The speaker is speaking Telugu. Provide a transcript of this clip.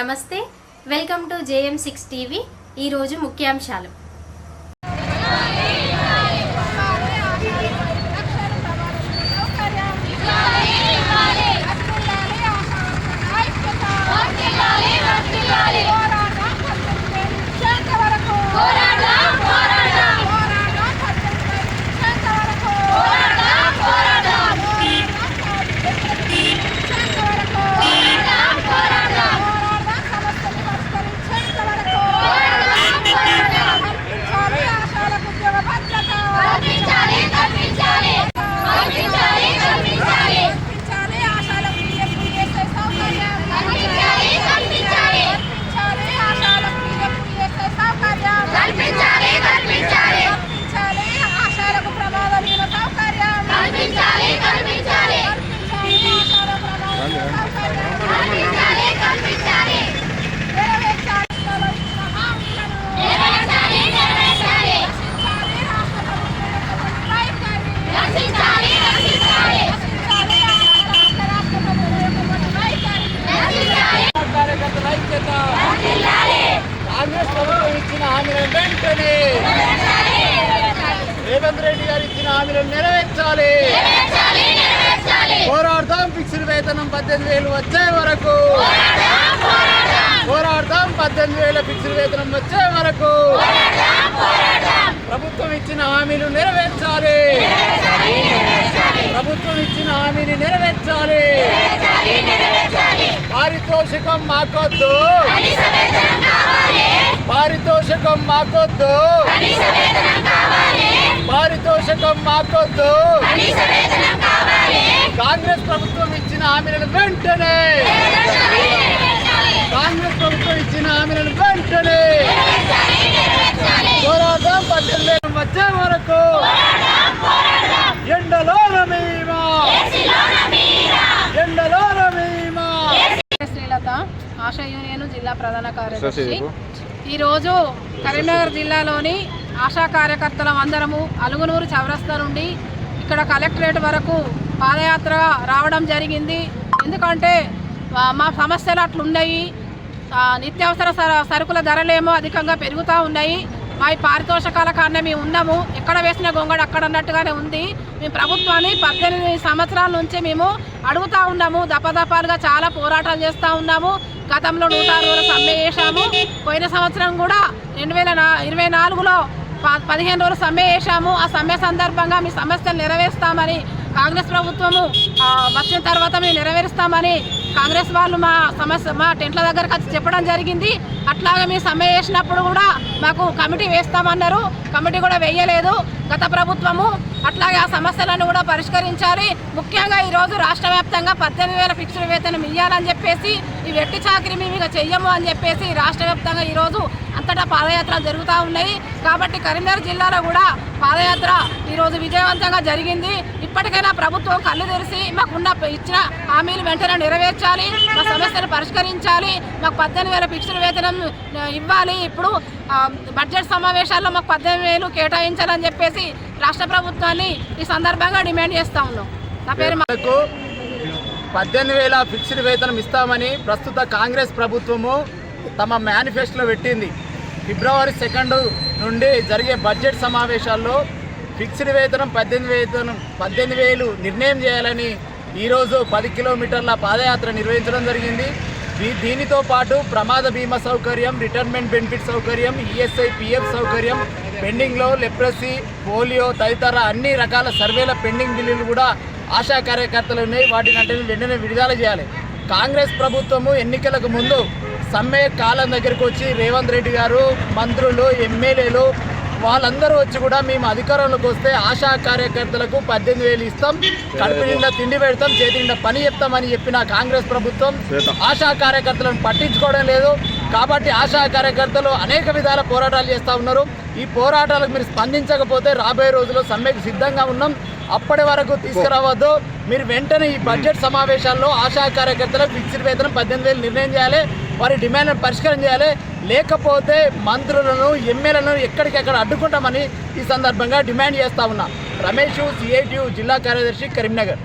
నమస్తే, వెల్కమ్ టు JM6 టీవీ। ఈ రోజు ముఖ్యాంశాలు। రేవంత్ రెడ్డి గారు ఇచ్చిన హామీలను నెరవేర్చాలి। పోరాడదాం ఫిక్స్డ్ వేతనం 18,000 వచ్చే వరకు, పోరాడదాం 18,000 ఫిక్స్డ్ వేతనం వచ్చే వరకు ప్రభుత్వం ఇచ్చిన హామీలు నెరవేర్చాలి। ప్రభుత్వం ఇచ్చిన హామీని నెరవేర్చాలి। పారితోషికం మాకొద్దు, పారితోషికం మాకొద్దు, పారితోషికం మాకొద్దు। కాంగ్రెస్ ప్రభుత్వం ఇచ్చిన హామీలను వెంటనే, కాంగ్రెస్ ప్రభుత్వం ఇచ్చిన హామీలను వెంటనే పోరాటం 18,000 వచ్చే వరకు ఎండలోన మేమా, ఎండలోన మేమా। శ్రీలత, ఆశా యూనియన్ జిల్లా ప్రధాన కార్యదర్శి। ఈరోజు కరీంనగర్ జిల్లాలోని ఆశా కార్యకర్తలం అందరము అలుగునూరు చౌరస్తా నుండి ఇక్కడ కలెక్టరేట్ వరకు పాదయాత్ర రావడం జరిగింది। ఎందుకంటే మా సమస్యలు అట్లున్నాయి, నిత్యావసర సరుకుల ధరలేమో అధికంగా పెరుగుతూ ఉన్నాయి। మా పారితోషకాల కారణం మేము ఉన్నాము, ఎక్కడ వేసిన గొంగడు అక్కడ అన్నట్టుగానే ఉంది। మేము ప్రభుత్వాన్ని 18 సంవత్సరాల నుంచి మేము అడుగుతూ ఉన్నాము, దపదపాలుగా చాలా పోరాటాలు చేస్తూ ఉన్నాము। గతంలో 106 రోజులు సమ్మె చేశాము, పోయిన సంవత్సరం కూడా 2024లో 15 రోజులు సమ్మె చేశాము। ఆ సమ్మె సందర్భంగా మీ సమస్యలు నెరవేరుస్తామని కాంగ్రెస్ ప్రభుత్వము వచ్చిన తర్వాత మేము నెరవేరుస్తామని కాంగ్రెస్ వాళ్ళు మా టెంట్ల దగ్గరకు వచ్చి చెప్పడం జరిగింది। అట్లాగే మేము సమ్మె చేసినప్పుడు కూడా మాకు కమిటీ వేస్తామన్నారు, కమిటీ కూడా వేయలేదు గత ప్రభుత్వము। అట్లాగే ఆ సమస్యలను కూడా పరిష్కరించాలి। ముఖ్యంగా ఈరోజు రాష్ట్ర వ్యాప్తంగా 18,000 ఫిక్స్డ్ వేతనం ఇవ్వాలని చెప్పేసి, ఈ వెట్టి చాకరీ మేము ఇక చెయ్యము అని చెప్పేసి రాష్ట్ర వ్యాప్తంగా ఈరోజు అంతటా పాదయాత్రలు జరుగుతూ ఉన్నాయి। కాబట్టి కరీంనగర్ జిల్లాలో కూడా పాదయాత్ర ఈరోజు విజయవంతంగా జరిగింది। ఇప్పటికైనా ప్రభుత్వం కళ్ళు తెరిచి మాకున్న ఇచ్చిన హామీలు వెంటనే నెరవేర్చాలి, మా సమస్యలు పరిష్కరించాలి, మాకు 18,000 ఫిక్స్డ్ వేతనం ఇవ్వాలి। ఇప్పుడు బడ్జెట్ సమావేశాల్లో మాకు 18,000 కేటాయించాలని చెప్పేసి రాష్ట్ర ప్రభుత్వాన్ని ఈ సందర్భంగా డిమాండ్ చేస్తూ ఉన్నాం। నా పేరు 18,000 ఫిక్స్డ్ వేతనం ఇస్తామని ప్రస్తుత కాంగ్రెస్ ప్రభుత్వము తమ మేనిఫెస్టోలో పెట్టింది। ఫిబ్రవరి 2 నుండి జరిగే బడ్జెట్ సమావేశాల్లో ఫిక్స్డ్ వేతనం 18,000 నిర్ణయం చేయాలని ఈరోజు 10 కిలోమీటర్ల పాదయాత్ర నిర్వహించడం జరిగింది। దీనితో పాటు ప్రమాద బీమా సౌకర్యం, రిటైర్మెంట్ బెనిఫిట్ సౌకర్యం, ESI PF సౌకర్యం, పెండింగ్లో లెప్రసీ, పోలియో తదితర అన్ని రకాల సర్వేల పెండింగ్ బిల్లులు కూడా ఆశా కార్యకర్తలు ఉన్నాయి, వాటిని అంటే వెంటనే విడుదల చేయాలి। కాంగ్రెస్ ప్రభుత్వము ఎన్నికలకు ముందు సమ్మె కాలం దగ్గరికి వచ్చి రేవంత్ రెడ్డి గారు, మంత్రులు, ఎమ్మెల్యేలు వాళ్ళందరూ వచ్చి కూడా మేము అధికారంలోకి వస్తే ఆశా కార్యకర్తలకు 18,000 ఇస్తాం, కడుపు నిండా తిండి పెడతాం, చేతి నిండా పని చెప్తామని చెప్పిన కాంగ్రెస్ ప్రభుత్వం ఆశా కార్యకర్తలను పట్టించుకోవడం లేదు। కాబట్టి ఆశా కార్యకర్తలు అనేక విధాల పోరాటాలు చేస్తూ ఉన్నారు। ఈ పోరాటాలకు మీరు స్పందించకపోతే రాబోయే రోజుల్లో సమ్మెకు సిద్ధంగా ఉన్నాం, అప్పటి వరకు తీసుకురావద్దు। మీరు వెంటనే ఈ బడ్జెట్ సమావేశాల్లో ఆశా కార్యకర్తలకు ఫిక్స్డ్ వేతనం 18,000 నిర్ణయం చేయాలి, వారి డిమాండ్లను పరిష్కారం చేయాలి, లేకపోతే మంత్రులను, ఎమ్మెల్యేలను ఎక్కడికెక్కడ అడ్డుకుంటామని ఈ సందర్భంగా డిమాండ్ చేస్తూ ఉన్నా। రమేష్, CITU జిల్లా కార్యదర్శి, కరీంనగర్।